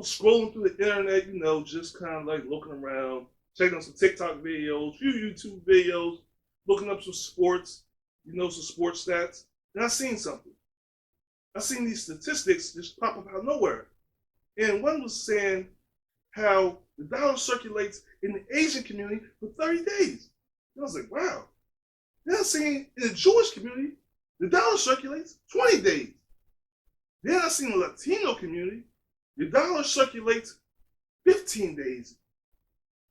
scrolling through the internet, just kind of like looking around, checking out some TikTok videos, few YouTube videos, looking up some sports, some sports stats. And I seen something. I seen these statistics just pop up out of nowhere. And one was saying how the dollar circulates in the Asian community for 30 days. And I was like, wow. Then I seen in the Jewish community, the dollar circulates 20 days. Then I seen the Latino community, the dollar circulates 15 days.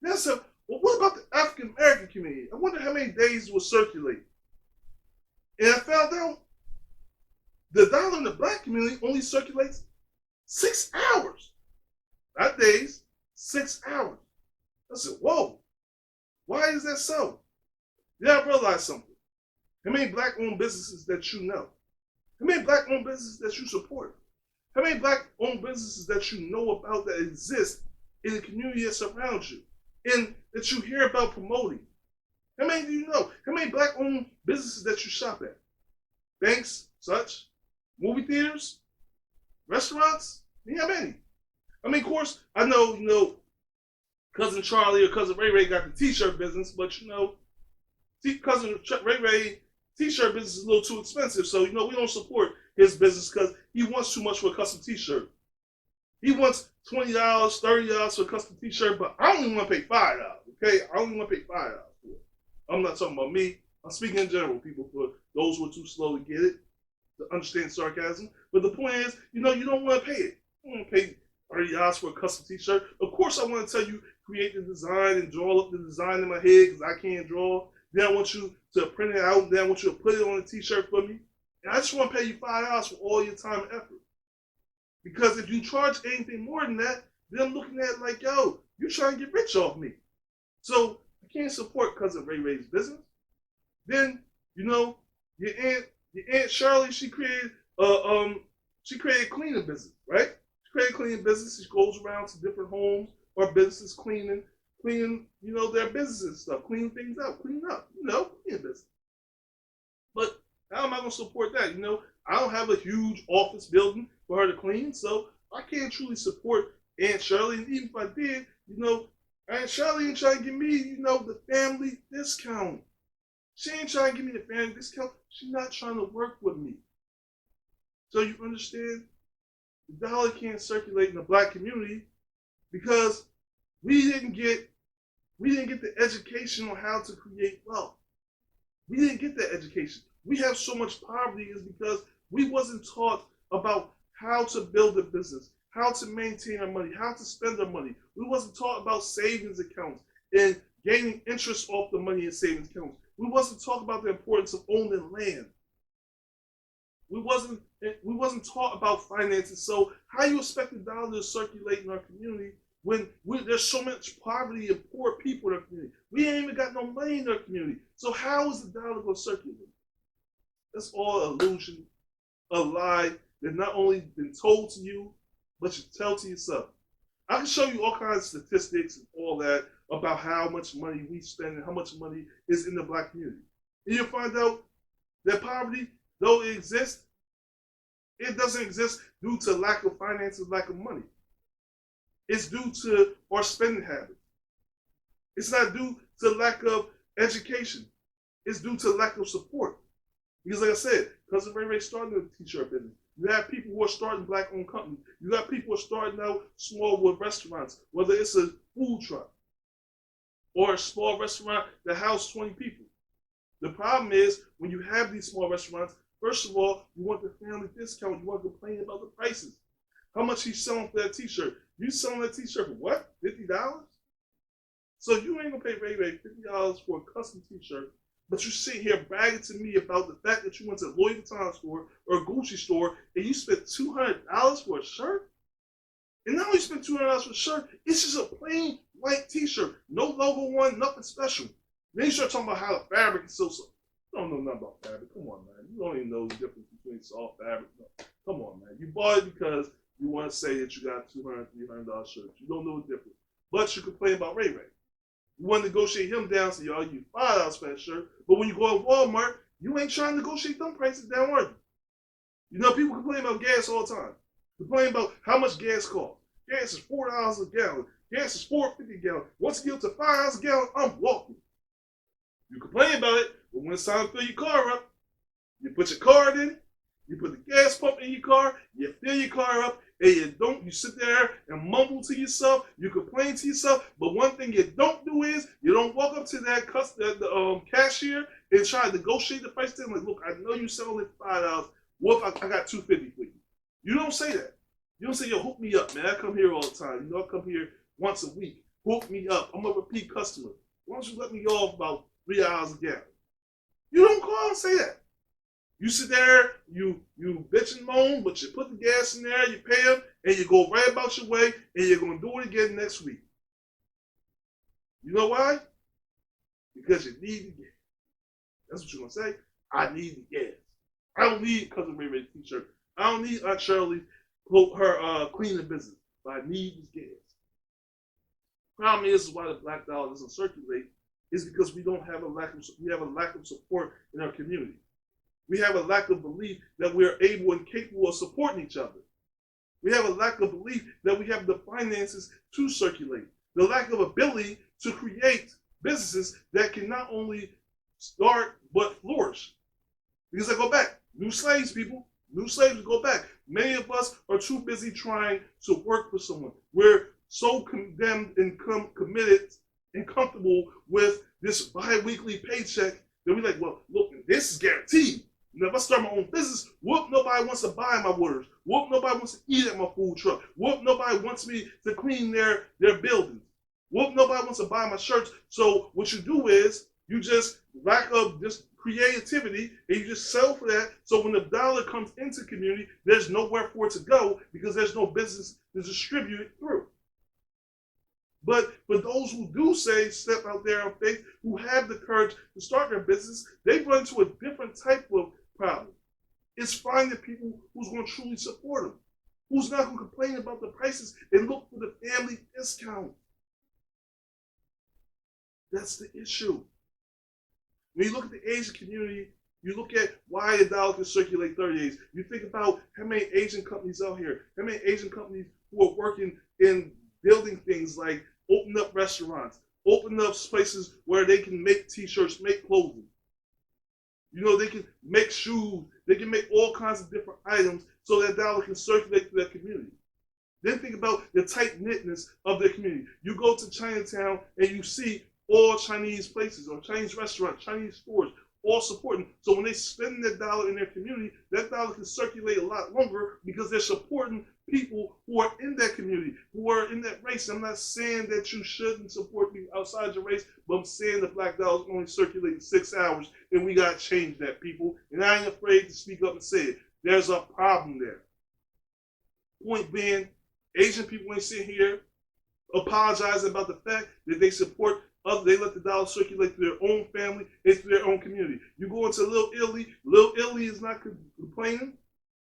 Then I said, well, what about the African American community? I wonder how many days it will circulate. And I found out the dollar in the black community only circulates 6 hours. Not days, 6 hours. I said, whoa, why is that so? Then I realized something. How many black-owned businesses that you know? How many black-owned businesses that you support? How many black-owned businesses that you know about that exist in the community that surrounds you and that you hear about promoting? How many do you know? How many black-owned businesses that you shop at? Banks, such, movie theaters, restaurants? How many? I mean, of course, I know, Cousin Charlie or Cousin Ray Ray got the t-shirt business, but Cousin Ray Ray t-shirt business is a little too expensive, so we don't support his business because he wants too much for a custom t-shirt. He wants $20, $30 for a custom t-shirt, but I don't even want to pay $5. Okay, I don't even want to pay $5 for it. I'm not talking about me. I'm speaking in general, people, for those who are too slow to get it, to understand sarcasm. But the point is, you don't want to pay it. You don't want to pay $30 for a custom t-shirt. Of course, I want to tell you, create the design and draw up the design in my head because I can't draw. Then I want you to print it out, and then I want you to put it on a t-shirt for me. And I just want to pay you $5 for all your time and effort. Because if you charge anything more than that, then I'm looking at it like, yo, you're trying to get rich off me. So I can't support Cousin Ray Ray's business. Then, your aunt Shirley, she created a cleaning business, right? She created a cleaning business. She goes around to different homes or businesses cleaning, their businesses and stuff, cleaning things out, cleaning up, cleaning business. But how am I going to support that? I don't have a huge office building for her to clean, so I can't truly support Aunt Shirley. And even if I did, Aunt Shirley ain't trying to give me, the family discount. She ain't trying to give me the family discount. She's not trying to work with me. So you understand? The dollar can't circulate in the black community because we didn't get the education on how to create wealth. We didn't get that education. We have so much poverty is because we wasn't taught about how to build a business, how to maintain our money, how to spend our money. We wasn't taught about savings accounts and gaining interest off the money in savings accounts. We wasn't taught about the importance of owning land. We wasn't taught about finances. So how you expect the dollar to circulate in our community when there's so much poverty and poor people in our community? We ain't even got no money in our community. So how is the dollar going to circulate? That's all illusion, a lie that not only been told to you, but you tell to yourself. I can show you all kinds of statistics and all that about how much money we spend and how much money is in the black community. And you'll find out that poverty, though it exists, it doesn't exist due to lack of finances, lack of money. It's due to our spending habits. It's not due to lack of education. It's due to lack of support. Because like I said, Cousin Ray Ray started a t-shirt business. You have people who are starting black-owned companies. You got people who are starting out small with restaurants, whether it's a food truck or a small restaurant that houses 20 people. The problem is when you have these small restaurants, first of all, you want the family discount. You want to complain about the prices. How much he's selling for that t-shirt? You selling that t-shirt for what? $50? So you ain't gonna pay Ray Ray $50 for a custom t-shirt, but you sit here bragging to me about the fact that you went to a Louis Vuitton store or a Gucci store and you spent $200 for a shirt? And not only spent $200 for a shirt, it's just a plain white t-shirt. No logo one, nothing special. Then you start talking about how the fabric is so soft. You don't know nothing about fabric. Come on, man. You don't even know the difference between soft fabric. No. Come on, man. You bought it because you want to say that you got $200, $300 shirts. You don't know the difference. But you complain about Ray Ray. You want to negotiate him down, so y'all you $5 for that shirt. But when you go to Walmart, you ain't trying to negotiate them prices down, are you? People complain about gas all the time. Complain about how much gas costs. Gas is $4 a gallon. Gas is $4.50 a gallon. Once it gets to $5 a gallon, I'm walking. You complain about it, but when it's time to fill your car up, you put your card in, you put the gas pump in your car, you fill your car up, and you sit there and mumble to yourself, you complain to yourself, but one thing you don't do is, you don't walk up to that cashier and try to negotiate the price to them, like, look, I know you sell it $5, what if I got $2.50 for you? You don't say that. You don't say, yo, hook me up, man, I come here all the time, I come here once a week, hook me up, I'm a repeat customer. Why don't you let me off about $3 a gallon? You don't call and say that. You sit there, you bitch and moan, but you put the gas in there, you pay them, and you go right about your way, and you're going to do it again next week. You know why? Because you need the gas. That's what you're going to say. I need the gas. I don't need Cousin Ray Ray's t-shirt. I don't need Aunt Shirley, her cleaning business, but I need this gas. Problem is why the black dollar doesn't circulate is because we have a lack of support in our community. We have a lack of belief that we are able and capable of supporting each other. We have a lack of belief that we have the finances to circulate. The lack of ability to create businesses that can not only start but flourish. Because I go back, new slaves, people. New slaves go back. Many of us are too busy trying to work for someone. We're so condemned and committed and comfortable with this bi-weekly paycheck that we're like, well, look, this is guaranteed. Now, if I start my own business, whoop, nobody wants to buy my waters. Whoop, nobody wants to eat at my food truck. Whoop, nobody wants me to clean their buildings. Whoop, nobody wants to buy my shirts. So what you do is you just lack of just creativity and you just sell for that. So when the dollar comes into community, there's nowhere for it to go because there's no business to distribute it through. But for those who do say step out there on faith, who have the courage to start their business, they run into a different type of problem. It's finding people who's going to truly support them, who's not going to complain about the prices and look for the family discount. That's the issue. When you look at the Asian community, you look at why the dollar can circulate 30 days. You think about how many Asian companies out here, how many Asian companies who are working in building things like open up restaurants, open up places where they can make t-shirts, make clothing. They can make shoes, they can make all kinds of different items so that dollar can circulate through their community. Then think about the tight-knitness of their community. You go to Chinatown and you see all Chinese places or Chinese restaurants, Chinese stores, all supporting. So when they spend their dollar in their community, that dollar can circulate a lot longer because they're supporting people who are in that community, who are in that race. I'm not saying that you shouldn't support people outside your race, but I'm saying the black dollar is only circulating 6 hours, and we got to change that, people. And I ain't afraid to speak up and say it. There's a problem there. Point being, Asian people ain't sitting here apologizing about the fact that they support they let the dollar circulate through their own family and through their own community. You go into Little Italy is not complaining.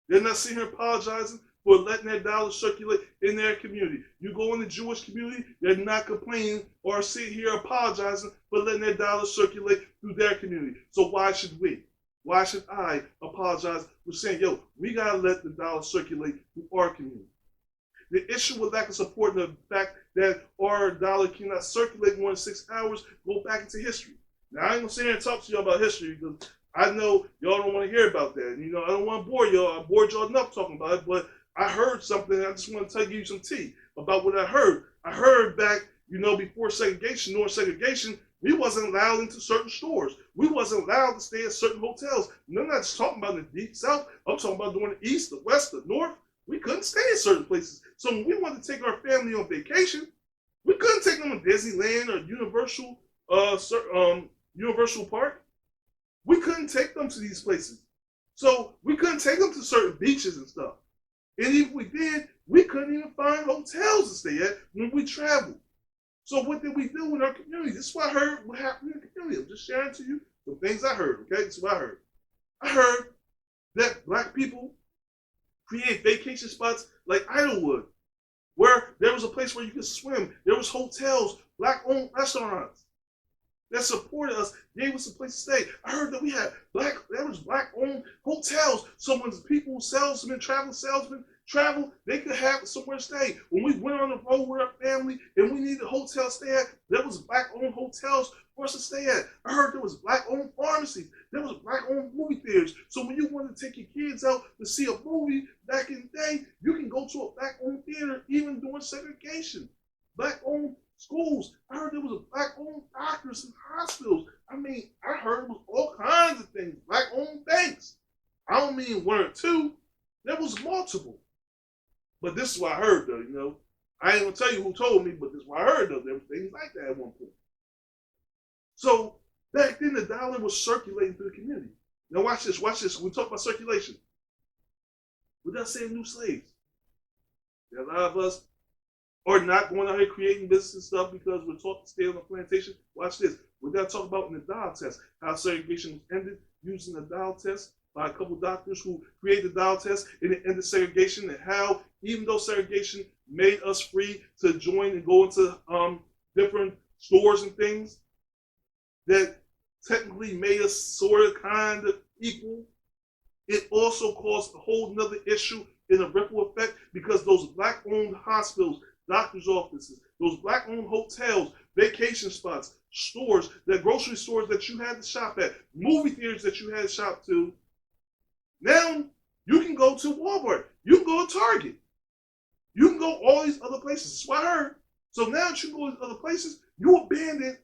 They're not sitting here apologizing for letting their dollar circulate in their community. You go in the Jewish community, they're not complaining or sitting here apologizing for letting their dollar circulate through their community. So why should we? Why should I apologize for saying, yo, we got to let the dollar circulate through our community? The issue with lack of support and the fact that our dollar cannot circulate more than 6 hours go back into history. Now, I ain't going to sit here and talk to you about history because I know y'all don't want to hear about that. I don't want to bore y'all. I bored y'all enough talking about it, but I heard something and I just want to give you some tea about what I heard. I heard back, before segregation, during segregation, we wasn't allowed into certain stores. We wasn't allowed to stay at certain hotels. And I'm not just talking about the deep south. I'm talking about during the east, the west, the north. We couldn't stay in certain places. So when we wanted to take our family on vacation, we couldn't take them to Disneyland or Universal Park. We couldn't take them to these places. So we couldn't take them to certain beaches and stuff. And if we did, we couldn't even find hotels to stay at when we traveled. So what did we do in our community? This is what I heard what happened in the community. I'm just sharing to you the things I heard, okay? This is what I heard. I heard that black people create vacation spots like Idlewood, where there was a place where you could swim. There was hotels, black-owned restaurants that supported us, gave us a place to stay. I heard that there was black-owned hotels. So when people, salesmen, travel salesmen, travel, they could have somewhere to stay. When we went on the road with our family and we needed a hotel to stay at, there was black-owned hotels for us to stay at. I heard there was black-owned pharmacies. There was black-owned movie theaters. So when you want to take your kids out to see a movie back in the day, you can go to a black-owned theater even during segregation. Black-owned schools. I heard there was a black-owned doctors and hospitals. I mean, I heard it was all kinds of things. Black-owned banks. I don't mean one or two. There was multiple. But this is what I heard, though, you know. I ain't going to tell you who told me, but this is what I heard, though. There were things like that at one point. So, back then, the dollar was circulating through the community. Now, watch this, watch this. We talk about circulation. Without saying new slaves. There are a lot of us are not going out here creating business and stuff because we're taught to stay on the plantation. Watch this. We're going to talk about in the Dial test how segregation was ended using the Dial test by a couple doctors who created the Dial test and it ended segregation, and how even though segregation made us free to join and go into different stores and things that technically made us sort of kind of equal, it also caused a whole nother issue in a ripple effect because those black-owned hospitals, doctors' offices, those black-owned hotels, vacation spots, stores, the grocery stores that you had to shop at, movie theaters that you had to shop to, now you can go to Walmart, you can go to Target, you can go all these other places. That's what I heard. So now that you go to other places, you abandon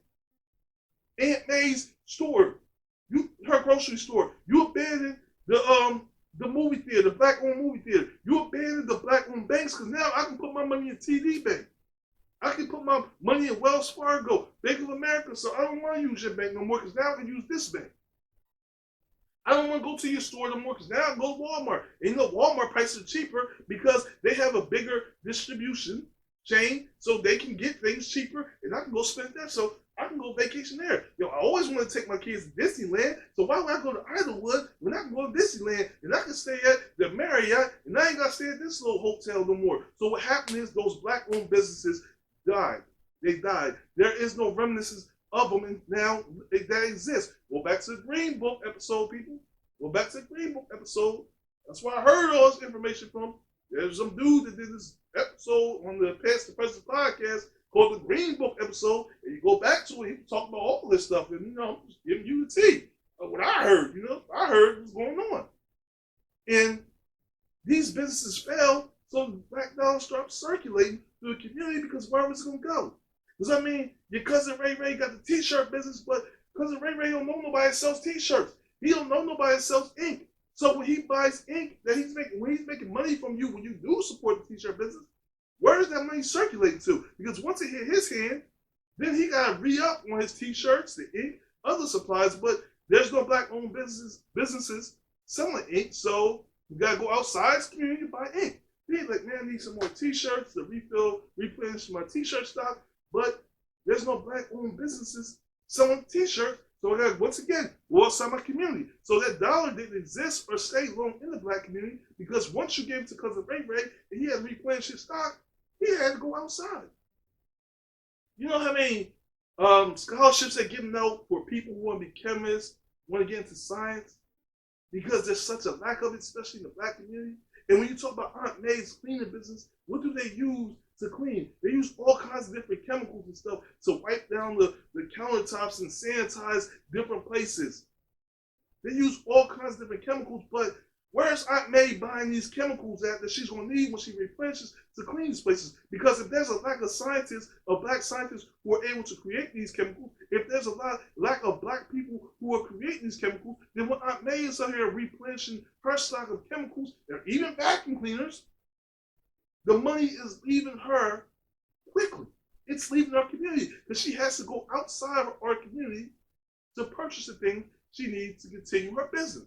Aunt May's store, her grocery store, you abandon the movie theater, the black-owned movie theater. You abandoned the black-owned banks because now I can put my money in TD Bank. I can put my money in Wells Fargo, Bank of America, so I don't want to use your bank no more because now I can use this bank. I don't want to go to your store no more because now I can go to Walmart. And you know, Walmart prices are cheaper because they have a bigger distribution chain so they can get things cheaper and I can go spend that. So I can go vacation there. Yo, I always want to take my kids to Disneyland, so why would I go to Idlewood when I can go to Disneyland and I can stay at the Marriott and I ain't got to stay at this little hotel no more? So what happened is those black-owned businesses died. They died. There is no remnants of them and now that exist. Go back to the Green Book episode, people. Go back to the Green Book episode. That's where I heard all this information from. There's some dude that did this episode on the Past the Present podcast called the Green Book episode, and you go back to it, he can talk about all this stuff, and you know, just giving you the tea of what I heard. You know, I heard what's going on, and these businesses failed, so the black dollar started circulating through the community because where was it going to go? Because I mean, your cousin Ray Ray got the T-shirt business, but cousin Ray Ray don't know nobody that sells T-shirts. He don't know nobody that sells ink. So when he buys ink that he's making, when he's making money from you, when you do support the T-shirt business, where is that money circulating to? Because once it hit his hand, then he got to re-up on his T-shirts, the ink, other supplies. But there's no black-owned businesses selling ink, so you got to go outside the community to buy ink. He's like, man, I need some more T-shirts to replenish my T-shirt stock. But there's no black-owned businesses selling T-shirts. So I got, once again, go outside my community. So that dollar didn't exist or stay long in the black community because once you gave it to cousin Ray Ray and he had to replenish his stock, he had to go outside. You know how many scholarships are given out for people who want to be chemists, want to get into science? Because there's such a lack of it, especially in the black community. And when you talk about Aunt May's cleaning business, what do they use to clean? They use all kinds of different chemicals and stuff to wipe down the countertops and sanitize different places. They use all kinds of different chemicals, but where's Aunt May buying these chemicals at that she's going to need when she replenishes to clean these places? Because if there's a lack of scientists, of black scientists who are able to create these chemicals, if there's a lack of black people who are creating these chemicals, then when Aunt May is out here replenishing her stock of chemicals, and even vacuum cleaners, the money is leaving her quickly. It's leaving our community because she has to go outside of our community to purchase the thing she needs to continue her business.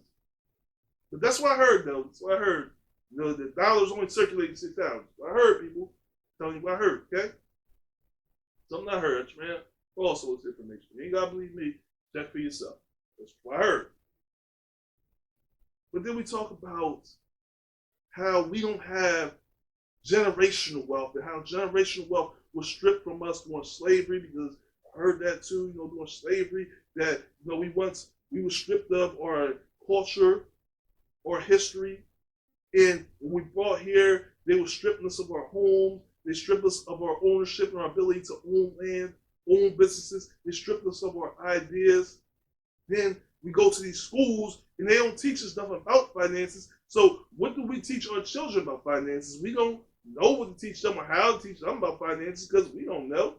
But that's what I heard, though. That's what I heard. You know, the dollar's only circulating 6,000. I heard, people. I'm telling you what I heard, okay? Something I heard, man. Also, it's information. You ain't got to believe me. Check for yourself. That's what I heard. But then we talk about how we don't have generational wealth and how generational wealth was stripped from us during slavery, because I heard that too, you know, during slavery, that, you know, we were stripped of our culture or history, And when we brought here, they were stripping us of our homes. They stripped us of our ownership and our ability to own land, own businesses. They stripped us of our ideas. Then we go to these schools and they don't teach us nothing about finances. So what do we teach our children about finances? We don't know what to teach them or how to teach them about finances because we don't know.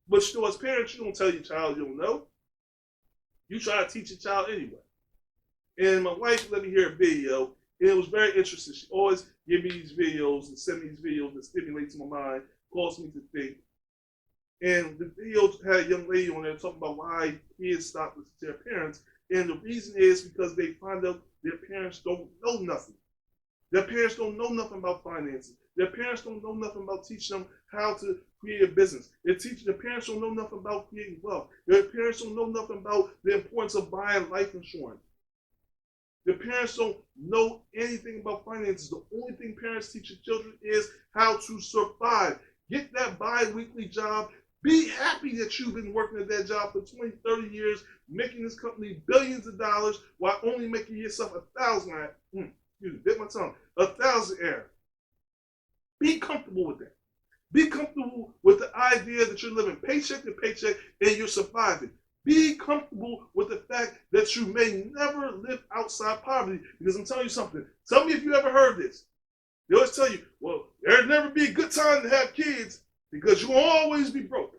But still, as parents, you don't tell your child you don't know. You try to teach your child anyway. And my wife let me hear a video, and it was very interesting. She always give me these videos and send me these videos that stimulate my mind, cause me to think. And the video had a young lady on there talking about why kids stop listening to their parents. And the reason is because they find out their parents don't know nothing. Their parents don't know nothing about finances. Their parents don't know nothing about teaching them how to create a business. Their parents don't know nothing about creating wealth. Their parents don't know nothing about the importance of buying life insurance. Their parents don't know anything about finances. The only thing parents teach their children is how to survive. Get that bi-weekly job. Be happy that you've been working at that job for 20, 30 years, making this company billions of dollars while only making yourself $1,000. Bit my tongue. $1,000 air. Be comfortable with that. Be comfortable with the idea that you're living paycheck to paycheck and you're surviving. Be comfortable with the fact that you may never live outside poverty. Because I'm telling you something. Tell me if you ever heard this. They always tell you, well, there'll never be a good time to have kids because you'll always be broke.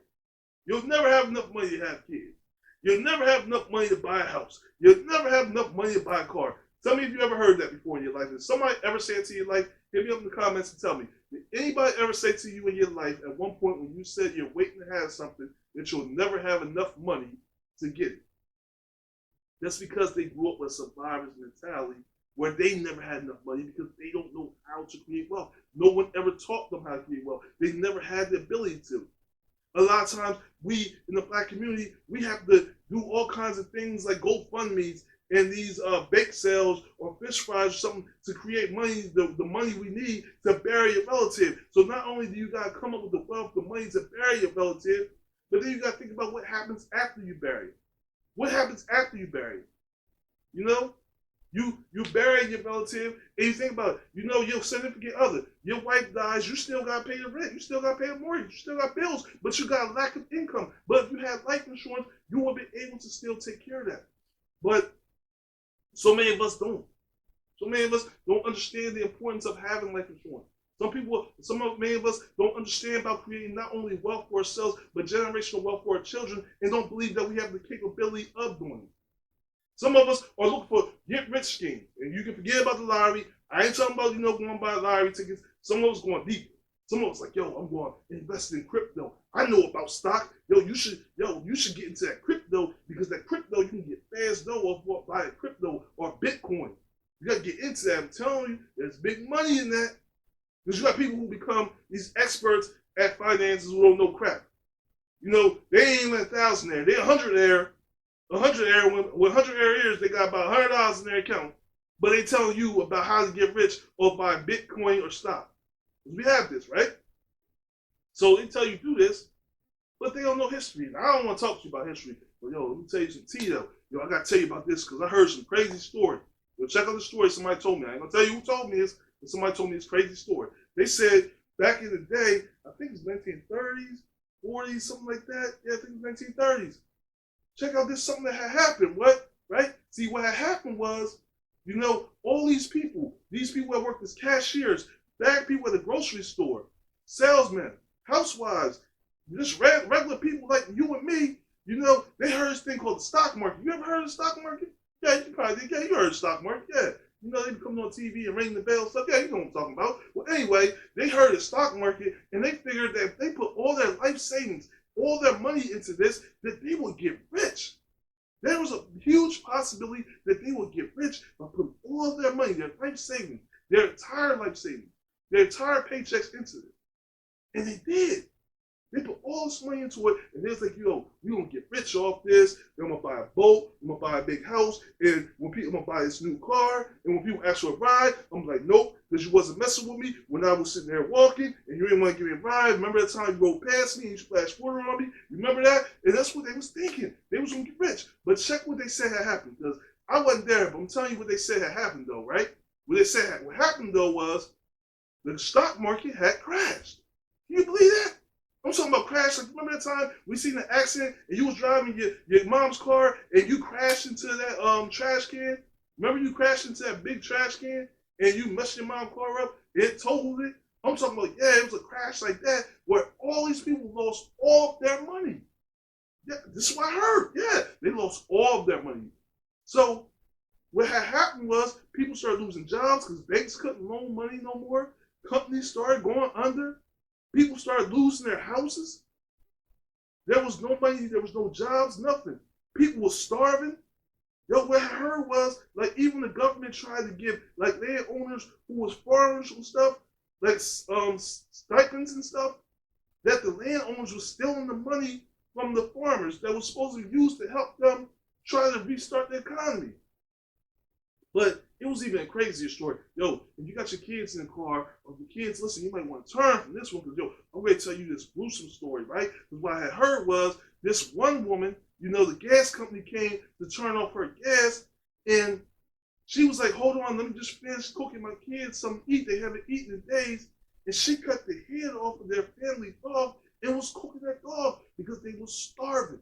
You'll never have enough money to have kids. You'll never have enough money to buy a house. You'll never have enough money to buy a car. Tell me if you ever heard that before in your life. If somebody ever say it to your life, hit me up in the comments and tell me. Did anybody ever say to you in your life at one point when you said you're waiting to have something that you'll never have enough money to get it? That's because they grew up with a survivor's mentality where they never had enough money because they don't know how to create wealth. No one ever taught them how to create wealth. They never had the ability to. A lot of times, we in the Black community, we have to do all kinds of things like GoFundMe's and these bake sales or fish fries or something to create money, the money we need to bury a relative. So not only do you got to come up with the wealth, the money to bury your relative, but then you got to think about what happens after you bury it. What happens after you bury it? You know? You bury your relative, and you think about it. You know, your significant other, your wife dies, you still got to pay the rent, you still got to pay the mortgage, you still got bills, but you got a lack of income. But if you had life insurance, you will be able to still take care of that. But so many of us don't. So many of us don't understand the importance of having life insurance. Many of us don't understand about creating not only wealth for ourselves, but generational wealth for our children, and don't believe that we have the capability of doing it. Some of us are looking for get-rich schemes, and you can forget about the lottery. I ain't talking about, going to buy lottery tickets. Some of us going deep. Some of us like, I'm going to invest in crypto. I know about stock. You should get into that crypto because that crypto, you can get fast dough off buying crypto or Bitcoin. You got to get into that. I'm telling you, there's big money in that. Because you got people who become these experts at finances who don't know crap. They ain't even 1,000 there. They 100 there. 100 there, with 100 areas, they got about $100 in their account. But they telling you about how to get rich or buy Bitcoin or stock. We have this, right? So they tell you do this, but they don't know history. Now, I don't want to talk to you about history, but let me tell you some tea though. I got to tell you about this because I heard some crazy story. Check out the story somebody told me. I ain't going to tell you who told me this, but somebody told me this crazy story. They said back in the day, I think it was 1930s, 40s, something like that. Yeah, I think it was 1930s. Check out this something that had happened. What? Right? See, what had happened was, all these people that worked as cashiers, bag people at the grocery store, salesmen, housewives, just regular people like you and me, they heard this thing called the stock market. You ever heard of the stock market? Yeah, you probably did. Yeah, you heard of the stock market. Yeah. They be coming on TV and ringing the bell and stuff. Yeah, you know what I'm talking about. Well, anyway, they heard of the stock market and they figured that if they put all their life savings, all their money into this, that they would get rich. There was a huge possibility that they would get rich by putting all their money, their life savings, their entire life savings, their entire paychecks into it. And they did. They put all this money into it, and they was like, we gonna get rich off this. Then I'm gonna buy a boat, I'm gonna buy a big house, and when people, I'm gonna buy this new car, and when people ask for a ride, I'm like, nope, because you wasn't messing with me when I was sitting there walking, and you didn't want to give me a ride. Remember that time you rode past me and you splashed water on me? Remember that? And that's what they was thinking. They was gonna get rich. But check what they said had happened, because I wasn't there, but I'm telling you what they said had happened though, right? What What they said, what happened though was the stock market had crashed. Can you believe that? I'm talking about crash. Like, remember that time we seen an accident and you was driving your mom's car and you crashed into that trash can? Remember you crashed into that big trash can and you messed your mom's car up? It totaled it. I'm talking about, yeah, it was a crash like that where all these people lost all of their money. Yeah, this is what I heard. Yeah, they lost all of their money. So what had happened was people started losing jobs because banks couldn't loan money no more. Companies started going under. People started losing their houses. There was no money. There was no jobs. Nothing. People were starving. Yo, what I heard was like even the government tried to give like landowners who was farmers and stuff like stipends and stuff. That the landowners were stealing the money from the farmers that was supposed to be used to help them try to restart the economy. But it was even a crazier story. Yo, if you got your kids in the car, or the kids listen, you might want to turn from this one because, yo, I'm going to tell you this gruesome story, right? Because what I had heard was this one woman, you know, the gas company came to turn off her gas, and she was like, hold on, let me just finish cooking my kids something to eat. They haven't eaten in days. And she cut the head off of their family dog and was cooking that dog because they were starving.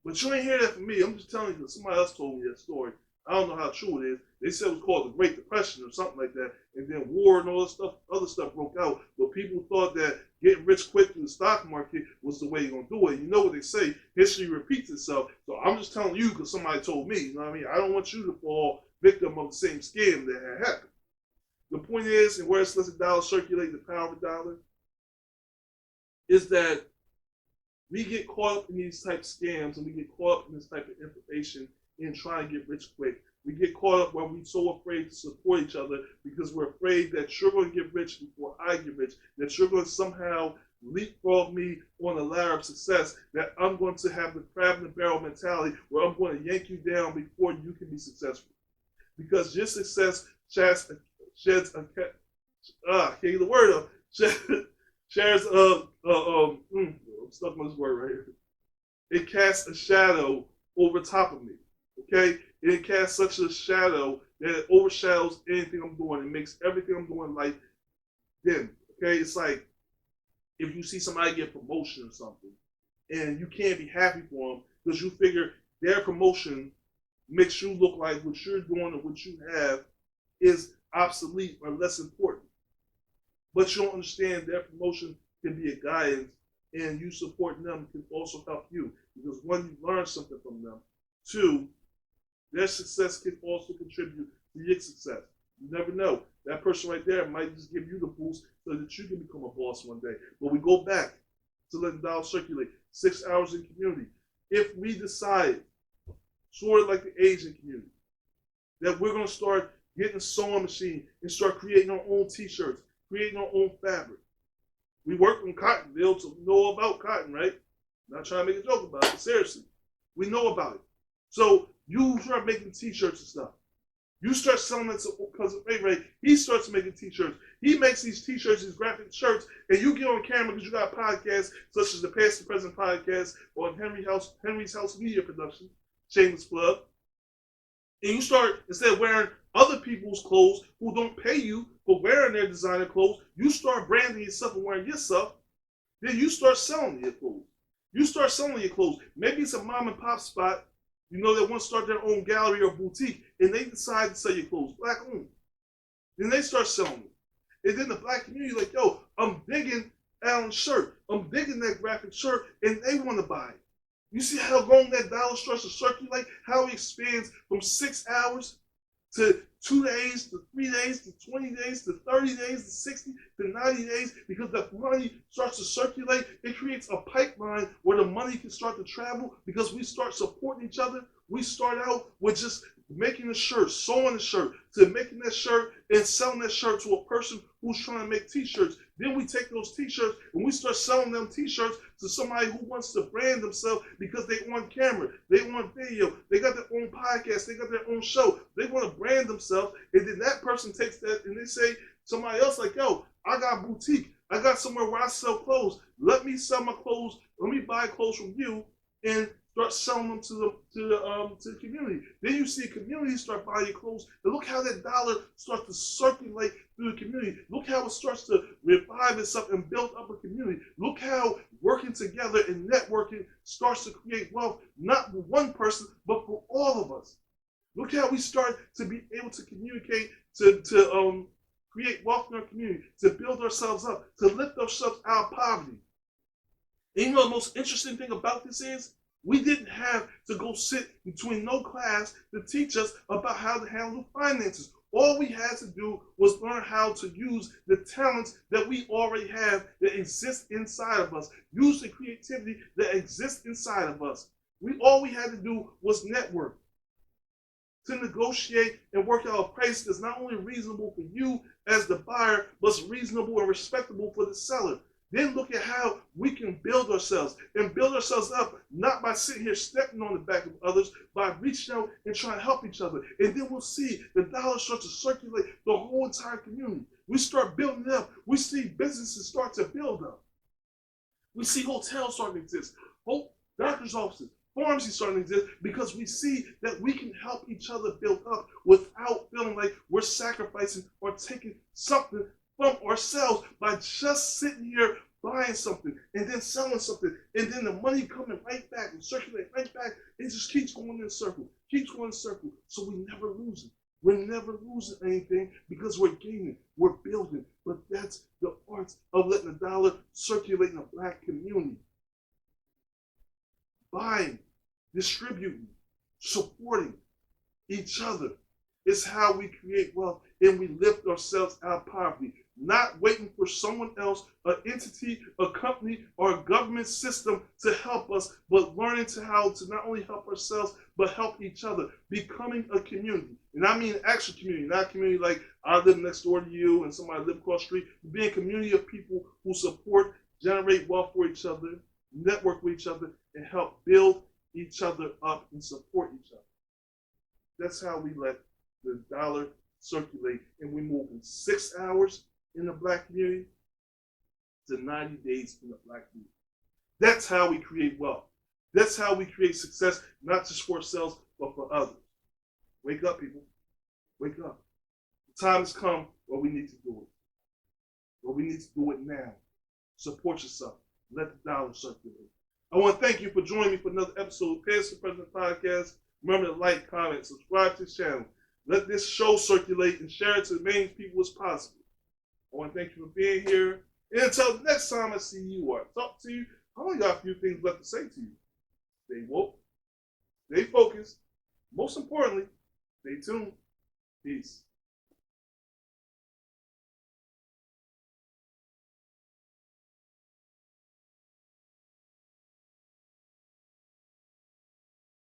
But you ain't hear that from me. I'm just telling you because somebody else told me that story. I don't know how true it is. They said it was called the Great Depression or something like that. And then war and all this stuff, other stuff broke out. But people thought that getting rich quick through the stock market was the way you're going to do it. You know what they say, history repeats itself. So I'm just telling you because somebody told me, you know what I mean? I don't want you to fall victim of the same scam that had happened. The point is, and where it's lets the dollar circulate, the power of the dollar, is that we get caught up in these type of scams and we get caught up in this type of information and trying to get rich quick. We get caught up where we're so afraid to support each other because we're afraid that you're going to get rich before I get rich, that you're going to somehow leapfrog me on a ladder of success, that I'm going to have the crab in the barrel mentality where I'm going to yank you down before you can be successful. Because your success sheds a can't get the word up. Shares I'm stuck on this word right here. It casts a shadow over top of me. Okay? It casts such a shadow that it overshadows anything I'm doing. It makes everything I'm doing like dim. Okay? It's like if you see somebody get a promotion or something and you can't be happy for them because you figure their promotion makes you look like what you're doing or what you have is obsolete or less important. But you don't understand their promotion can be a guidance and you supporting them can also help you. Because one, you learn something from them. Two, their success can also contribute to your success. You never know. That person right there might just give you the boost so that you can become a boss one day. But we go back to let the dollar circulate. 6 hours in community. If we decide, sort of like the Asian community, that we're going to start getting a sewing machine and start creating our own t-shirts, creating our own fabric. We work in cotton fields, so we know about cotton, right? I'm not trying to make a joke about it, but seriously, we know about it. So you start making t-shirts and stuff. You start selling it to Cousin Ray. He starts making t-shirts. He makes these t-shirts, these graphic shirts, and you get on camera because you got podcasts such as the Past and Present podcast or Henry's House Media Production, shameless plug. And you start, instead of wearing other people's clothes who don't pay you for wearing their designer clothes, you start branding yourself and wearing your stuff. Then you start selling your clothes. You start selling your clothes. Maybe it's a mom and pop spot, you know, that want to start their own gallery or boutique, and they decide to sell your clothes, black owned. Then they start selling it. And then the black community like, yo, I'm digging Alan's shirt. I'm digging that graphic shirt, and they want to buy it. You see how long that dollar starts to circulate, how it expands from 6 hours to 2 days, to 3 days, to 20 days, to 30 days, to 60, to 90 days, because the money starts to circulate. It creates a pipeline where the money can start to travel because we start supporting each other. We start out with just making a shirt, sewing a shirt, to making that shirt and selling that shirt to a person who's trying to make t-shirts. Then we take those t-shirts and we start selling them t-shirts to somebody who wants to brand themselves because they want camera, they want video, they got their own podcast, they got their own show. They want to brand themselves, and then that person takes that and they say somebody else like, yo, I got a boutique. I got somewhere where I sell clothes. Let me sell my clothes. Let me buy clothes from you. and start selling them to the community. Then you see communities start buying your clothes, and look how that dollar starts to circulate through the community. Look how it starts to revive itself and build up a community. Look how working together and networking starts to create wealth, not for one person, but for all of us. Look how we start to be able to communicate, to create wealth in our community, to build ourselves up, to lift ourselves out of poverty. And you know the most interesting thing about this is we didn't have to go sit between no class to teach us about how to handle finances. All we had to do was learn how to use the talents that we already have that exist inside of us. Use the creativity that exists inside of us. All we had to do was network, to negotiate and work out a price that's not only reasonable for you as the buyer, but reasonable and respectable for the seller. Then look at how we can build ourselves and build ourselves up, not by sitting here stepping on the back of others, by reaching out and trying to help each other. And then we'll see the dollar start to circulate the whole entire community. We start building it up. We see businesses start to build up. We see hotels starting to exist, doctor's offices, pharmacies starting to exist, because we see that we can help each other build up without feeling like we're sacrificing or taking something from ourselves by just sitting here buying something and then selling something, and then the money coming right back and circulating right back. It just keeps going in a circle, keeps going in a circle. So we never lose it. We're never losing anything because we're gaining, we're building. But that's the art of letting the dollar circulate in the Black community. Buying, distributing, supporting each other is how we create wealth and we lift ourselves out of poverty. Not waiting for someone else, an entity, a company, or a government system to help us, but learning how to not only help ourselves, but help each other. Becoming a community. And I mean actual community, not a community like I live next door to you and somebody live across the street. Being a community of people who support, generate wealth for each other, network with each other, and help build each other up and support each other. That's how we let the dollar circulate, and we move from 6 hours in the Black community to 90 days in the Black community. That's how we create wealth. That's how we create success, not just for ourselves, but for others. Wake up, people. Wake up. The time has come where we need to do it. Where we need to do it now. Support yourself. Let the dollar circulate. I want to thank you for joining me for another episode of Chaos President Podcast. Remember to like, comment, subscribe to this channel. Let this show circulate and share it to as many people as possible. I want to thank you for being here. And until the next time I see you or talk to you, I only got a few things left to say to you. Stay woke, stay focused, most importantly, stay tuned. Peace.